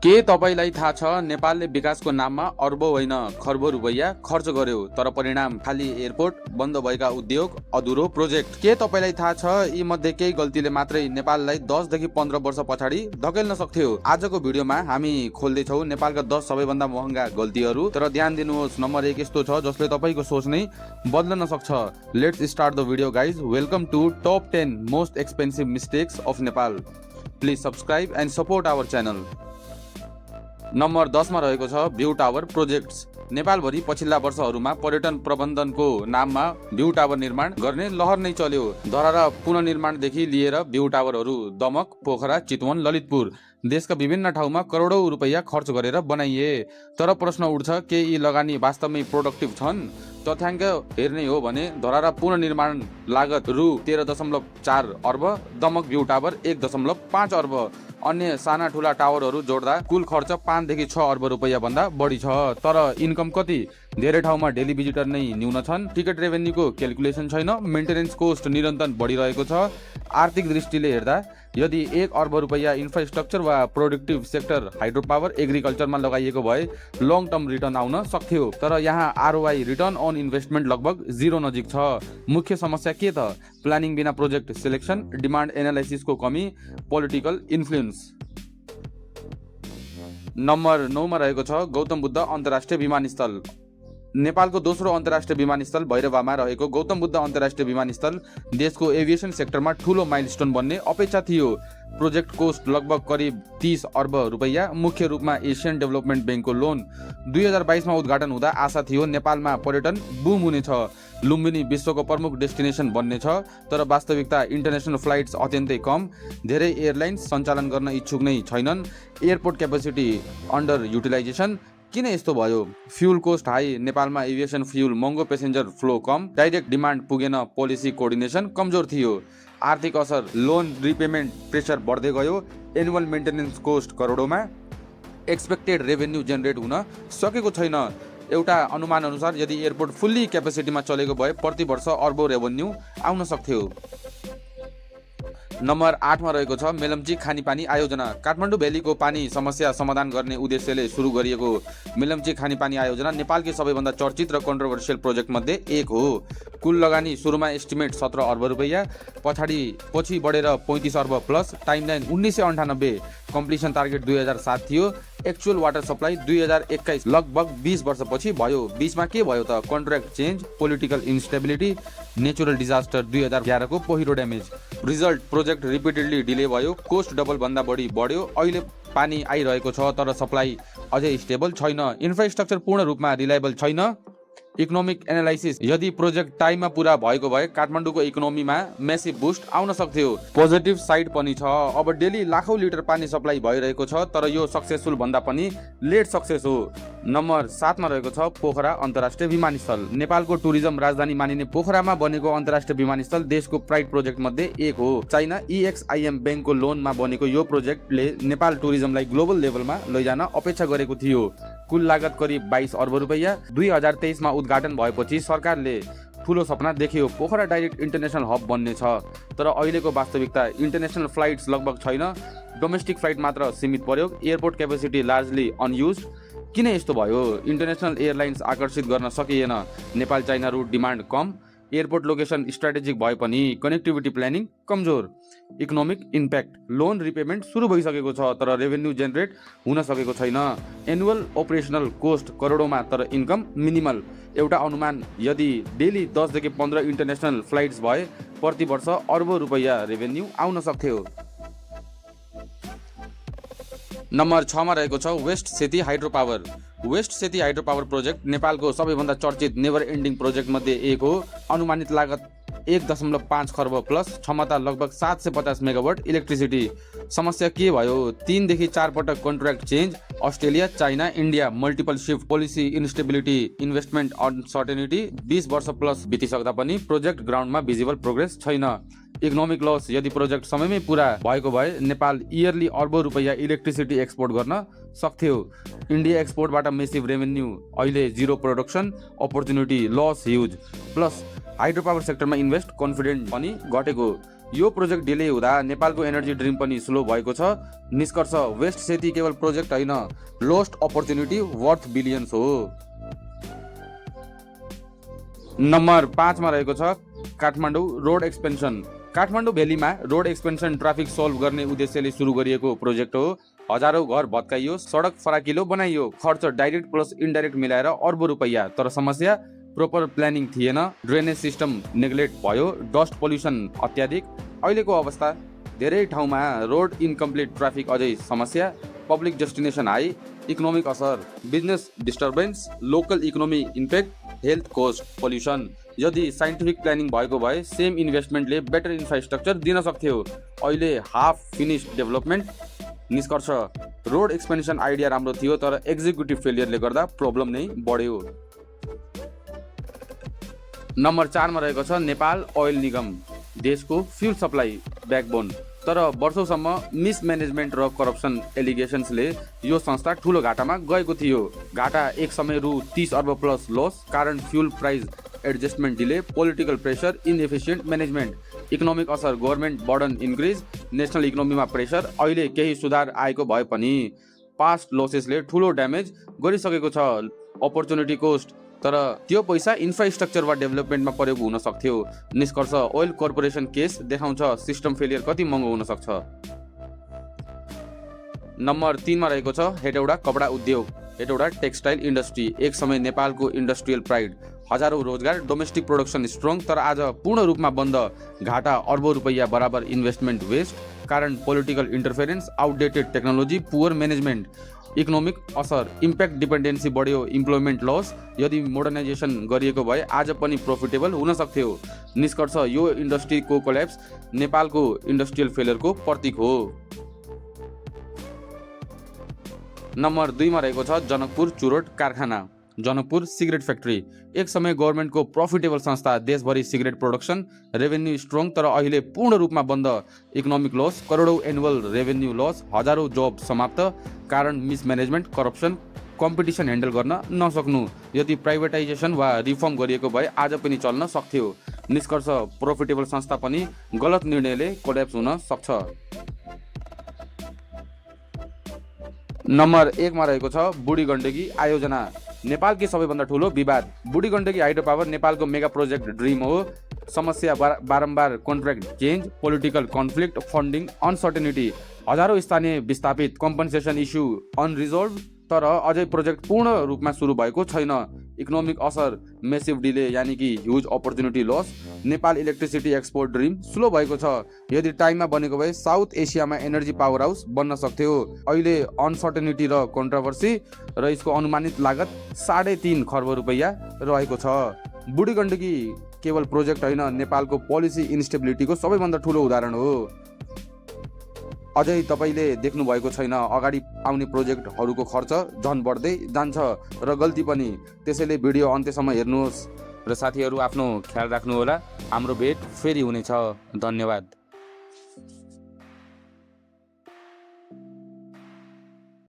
के तपाईलाई थाहा छ नेपालले विकासको नाममा अर्बौं होइन खर्बौं रुपैयाँ खर्च गर्यो, तर परिणाम खाली एयरपोर्ट, बन्द भएका उद्योग, अधुरो प्रोजेक्ट। के तपाईलाई थाहा छ यी मध्ये केही गल्तीले मात्रै नेपाललाई 10 देखि 15 वर्ष पछाडि धकेल्न सक्थ्यो। आजको भिडियोमा हामी खोल्दैछौँ नेपालका 10 सबैभन्दा महँगा गल्तीहरू। तर ध्यान दिनुहोस्, नम्बर 1 यस्तो छ जसले तपाईको सोच नै बदल्न सक्छ। Let's start the video guys. Welcome to top 10 most expensive mistakes of Nepal. Please subscribe and support our channel. Number 10 मा रहेको छ भ्यू टावर प्रोजेक्ट्स। नेपालभरि पछिल्ला वर्षहरूमा पर्यटन प्रबन्धनको नाममा भ्यू टावर निर्माण गर्ने लहर नै चल्यो। धरारा पुनर्निर्माणदेखि लिएर भ्यू टावरहरू दमक, पोखरा, चितवन, ललितपुर देशका विभिन्न ठाउँमा करोडौं रुपैयाँ खर्च गरेर बनाइए। तर प्रश्न उठ्छ, के यी लगानी वास्तवमै प्रोडक्टिभ छन्? तथ्याङ्क हेर्ने हो भने धरारा पुनर्निर्माण लागत रु 13.4 अर्ब, दमक भ्यू टावर 1.5 अर्ब, अन्य साना ठुला टावरहरू जोड्दा कुल खर्च 5 देखि 6 अर्ब रुपैयाँ भन्दा बढी छ। तर इन्कम कति? धेरै ठाउँमा डेली भिजिटर नै न्यून छन्, टिकट रेभेन्यूको क्यालकुलेसन छैन, मेन्टेनेन्स कोस्ट निरन्तर बढिरहेको छ। आर्थिक दृष्टिले हेर्दा यदि 1 अर्ब रुपैयाँ इन्फ्रास्ट्रक्चर वा प्रोडक्टिभ सेक्टर, हाइड्रो पावर, एग्रिकल्चरमा लगाइएको भए लङ टर्म रिटर्न आउन सक्थ्यो। तर यहाँ आरओआई, रिटर्न अन इन्भेस्टमेन्ट लगभग 0 नजिक छ। मुख्य समस्या के त? प्लानिङ बिना प्रोजेक्ट सिलेक्सन, डिमान्ड एनालाइसिसको कमी, पोलिटिकल इन्फ्लुएन्स। नम्बर 9 मा रहेको छ गौतम बुद्ध अन्तर्राष्ट्रिय विमानस्थल। नेपालको दोस्रो अन्तर्राष्ट्रिय विमानस्थल भैरवामा रहेको गौतम बुद्ध अन्तर्राष्ट्रिय विमानस्थल देशको एभिएसन सेक्टरमा ठूलो माइलस्टोन बन्ने अपेक्षा थियो। प्रोजेक्ट कोस्ट लगभग करिब 30 अर्ब रुपैयाँ, मुख्य रूपमा एसियन डेभलपमेन्ट ब्याङ्कको लोन। 2022 मा उद्घाटन हुँदा आशा थियो नेपालमा पर्यटन बुम हुनेछ, लुम्बिनी विश्वको प्रमुख डेस्टिनेसन बन्नेछ। तर वास्तविकता इन्टरनेसनल फ्लाइट्स अत्यन्तै कम, धेरै एयरलाइन्स सञ्चालन गर्न इच्छुक नै छैनन्, एयरपोर्ट क्यापेसिटी अन्डर युटिलाइजेसन। किन यस्तो भयो? फ्युल कोस्ट हाई, नेपालमा एभिएसन फ्युल महँगो, पेसेन्जर फ्लो कम, डाइरेक्ट डिमान्ड पुगेन, पोलिसी कोअर्डिनेसन कमजोर थियो। आर्थिक असर, लोन रिपेमेन्ट प्रेसर बढ्दै गयो, एनुअल मेन्टेनेन्स कोस्ट करोडौँमा, एक्सपेक्टेड रेभेन्यू जेनेरेट हुन सकेको छैन। एउटा अनुमान अनुसार यदि एयरपोर्ट फुल्ली क्यापेसिटीमा चलेको भए प्रति वर्ष अर्बौं रेभेन्यू आउन सक्थ्यो। नम्बर 8 मा रहेको छ मेलम्ची खानेपानी आयोजना। काठमाडौँ भ्यालीको पानी समस्या समाधान गर्ने उद्देश्यले सुरु गरिएको मेलम्ची खानेपानी आयोजना नेपालकै सबैभन्दा चर्चित र कन्ट्रोभर्सियल प्रोजेक्ट मध्ये एक हो। कुल लगानी सुरुमा एस्टिमेट 17 अर्ब रुपैयाँ, पछि बढेर 35 अर्ब प्लस, टाइमलाइन 1998, कम्प्लिसन टार्गेट 2007 थियो। एक्चुअल वाटर सप्लाई 2021, लगभग 20 वर्षपछि भयो। बीचमा के भयो त? Contract change, political instability, natural disaster, 2011 को पहिरो damage. Result, project repeatedly delay भयो, कोस्ट डबल भन्दा बढी बढ्यो। अहिले पानी आइरहेको छ तर सप्लाई अझै स्टेबल छैन, इन्फ्रास्ट्रक्चर पूर्ण रूपमा रिलायबल छैन। इकोनोमिक एनालाइसिस, यदि प्रोजेक्ट टाइममा पुरा भएको भए काठमाडौँको इकोनोमीमा मेसिभ बुस्ट आउन सक्थ्यो। पोजिटिभ साइड पनि छ, अब डेली लाखौं लिटर पानी सप्लाई भइरहेको छ, तर यो सक्सेसफुल भन्दा पनि लेट सक्सेस हो। नम्बर 7 मा रहेको छ पोखरा अन्तर्राष्ट्रिय विमानस्थल। नेपालको टुरिज्म राजधानी मानिने पोखरामा बनेको अन्तर्राष्ट्रिय विमानस्थल देशको प्राइड प्रोजेक्ट मध्ये एक हो। चाइना EXIM ब्याङ्कको लोनमा बनेको यो प्रोजेक्टले नेपाल टुरिज्मलाई ग्लोबल लेभलमा लैजान अपेक्षा गरेको थियो। कुल लागत करिब 22 अर्ब रुपैयाँ। 2023 मा उद्घाटन भएपछि सरकारले ठूलो सपना देख्यो, पोखरा डाइरेक्ट इन्टरनेसनल हब बन्ने छ। तर अहिलेको वास्तविकता इन्टरनेसनल फ्लाइट्स लगभग छैन, डोमेस्टिक फ्लाइट मात्र सीमित प्रयोग, एयरपोर्ट क्यापेसिटी लार्जली अनयुज। किन यस्तो भयो? इन्टरनेसनल एयरलाइन्स आकर्षित गर्न सकिएन, नेपाल चाइना रुट डिमान्ड कम, एयरपोर्ट लोकेसन स्ट्राटेजिक भए पनि कनेक्टिभिटी प्लानिङ कमजोर। इकोनोमिक इम्प्याक्ट, लोन रिपेमेन्ट सुरु भइसकेको छ तर रेभेन्यू जेनेरेट हुन सकेको छैन। एनुअल अपरेसनल कोस्ट करोडौँमा तर इन्कम मिनिमल। एउटा अनुमान, यदि डेली 10 देखि 15 इन्टरनेसनल फ्लाइट्स भए प्रति वर्ष अर्बौं रुपैयाँ रेभेन्यू आउन सक्थ्यो। नम्बर 6 मा रहेको छ west Seti hydro power. West Seti hydro power project नेपालको सबैभन्दा चर्चित नेभर एन्डिङ प्रोजेक्ट मध्ये एक हो। अनुमानित लागत 1.5 खर्ब प्लस, क्षमता लगभग 750 मेगावाट इलेक्ट्रिसिटी। समस्या के भयो? 3 देखि 4 पटक contract change, Australia, China, India, multiple shift, policy instability, investment uncertainty. 20 वर्ष प्लस बितिसक्दा पनि प्रोजेक्ट ग्राउन्डमा भिजिबल प्रोग्रेस छैन। इकोनोमिक लस, यदि प्रोजेक्ट समयमै पुरा भएको भए नेपाल इयरली अर्बौं रुपैयाँ इलेक्ट्रिसिटी एक्सपोर्ट गर्न सक्थ्यो। इन्डिया एक्सपोर्टबाट मेसिभ रेभेन्यू, अहिले 0 production, opportunity loss huge. Plus hydro power सेक्टरमा इन्भेस्ट कन्फिडेन्ट पनि घटेको। यो प्रोजेक्ट डिले हुँदा नेपालको एनर्जी ड्रिम पनि स्लो भएको छ। निष्कर्ष, वेस्ट सेती केवल प्रोजेक्ट होइन, लोस्ट अपर्च्युनिटी वर्थ बिलियन्स हो। नम्बर 5 मा रहेको छ काठमाडौँ रोड एक्सपेन्सन। काठमाडौँ भ्यालीमा रोड एक्सपेन्सन ट्राफिक सोल्भ गर्ने उद्देश्यले सुरु गरिएको प्रोजेक्ट हो। हजारौं घर भत्काइयो, सडक फराकिलो बनाइयो, खर्च डाइरेक्ट प्लस इन्डाइरेक्ट मिलाएर अर्बौं रुपैयाँ। तर समस्या प्रोपर प्लानिङ थिएन, ड्रेनेज सिस्टम नेग्लेक्ट भयो, डस्ट पोल्युसन अत्याधिक। अहिलेको अवस्था धेरै ठाउँमा रोड इन्कम्प्लिट, ट्राफिक अझै समस्या, पब्लिक डेस्टिनेसन हाई, इकोनोमिक असर, business disturbance, local economy impact, health cost, pollution. यदि साइन्टिफिक प्लानिङ भएको भए सेम इन्भेस्टमेन्टले बेटर इन्फ्रास्ट्रक्चर दिन सक्थ्यो। अहिले हाफ फिनिस्ड डेभलपमेन्ट। निष्कर्ष, रोड एक्सपेन्सन आइडिया राम्रो थियो तर एक्जिक्युटिभ फेलियरले गर्दा प्रब्लम नै बढ्यो। नम्बर 4 मा रहेको छ नेपाल ओइल निगम। देशको फ्युल सप्लाई ब्याकबोन, तर वर्षौंसम्म मिसम्यानेजमेन्ट र करप्सन एलिगेसन्सले यो संस्था ठुलो घाटामा गएको थियो। घाटा एक समय रु 30 अर्ब प्लस लस, कारण fuel price adjustment delay, political pressure, inefficient management. Economic असर, गभर्मेन्ट बर्डन इन्क्रिज, नेसनल इकोनोमीमा प्रेसर। अहिले केही सुधार आएको भए पनि पास्ट लसेसले ठुलो ड्यामेज गरिसकेको छ। अपर्च्युनिटी कोस्ट, तर त्यो पैसा इन्फ्रास्ट्रक्चर वा डेभलपमेन्टमा प्रयोग हुन सक्थ्यो। निष्कर्ष, ओइल कर्पोरेसन केस देखाउँछ सिस्टम फेलियर कति महँगो हुन सक्छ। नम्बर 3 मा रहेको छ हेटौडा कपडा उद्योग। हेटौडा टेक्सटाइल इन्डस्ट्री एक समय नेपालको इन्डस्ट्रियल प्राइड, हजारौं रोजगार, डोमेस्टिक प्रोडक्सन स्ट्रङ, तर आज पूर्ण रूपमा बन्द। घाटा अर्बौं रुपैयाँ बराबर, इन्भेस्टमेन्ट वेस्ट, कारण political interference, outdated technology, poor management. Economic असर, इम्प्याक्ट डिपेन्डेन्सी बढ्यो, इम्प्लोइमेन्ट लस। यदि मोडर्नाइजेसन गरिएको भए आज पनि प्रफिटेबल हुन सक्थ्यो। निष्कर्ष, यो इन्डस्ट्रीको कोल्याप्स नेपालको इन्डस्ट्रियल फेलियरको प्रतीक हो। नम्बर 2 मा रहेको छ जनकपुर चुरोट कारखाना। जनकपुर सिगरेट फ्याक्ट्री एक समय गभर्मेन्टको प्रफिटेबल संस्था, देशभरि सिगरेट प्रोडक्सन, रेभेन्यू स्ट्रङ, तर अहिले पूर्ण रूपमा बन्द। इकोनोमिक लस, करोडौं एनुअल रेभेन्यू लस, हजारौं जब समाप्त, कारण मिसम्यानेजमेन्ट, करप्सन, कम्पिटिसन ह्यान्डल गर्न नसक्नु। यदि प्राइभेटाइजेसन वा रिफर्म गरिएको भए आज पनि चल्न सक्थ्यो। निष्कर्ष, प्रफिटेबल संस्था पनि गलत निर्णयले कोल्याप्स हुन सक्छ। नम्बर 1 मा रहेको छ बुढी गण्डकी आयोजना। नेपालकै सबैभन्दा ठुलो विवाद, बुढी गण्डकी हाइड्रो पावर नेपालको मेगा प्रोजेक्ट ड्रिम हो। समस्या बारम्बार contract change, political conflict, funding uncertainty, हजारौं स्थानीय विस्थापित, कम्पनसेसन इस्यु अनरिजोल्भ, तर अझै प्रोजेक्ट पूर्ण रूपमा सुरु भएको छैन। इकोनोमिक असर, मेसिभ डिले यानि कि huge opportunity loss. Nepal electricity export dream slow भएको छ। यदि टाइममा बनेको भए साउथ एसियामा एनर्जी पावर हाउस बन्न सक्थ्यो। अहिले अनसर्टेनिटी र कन्ट्रोभर्सी र यसको अनुमानित लागत 3.5 खर्ब रुपैयाँ रहेको छ। बुढी गण्डकी केवल प्रोजेक्ट होइन, नेपालको पोलिसी इन्स्टेबिलिटीको सबैभन्दा ठुलो उदाहरण हो। अझै तपाईँले देख्नु भएको छैन, अगाडि आउने प्रोजेक्टहरूको खर्च झन् बढ्दै जान्छ र गल्ती पनि। त्यसैले भिडियो अन्त्यसम्म हेर्नुहोस् र साथीहरू आफ्नो ख्याल राख्नुहोला। हाम्रो भेट फेरि हुनेछ। धन्यवाद।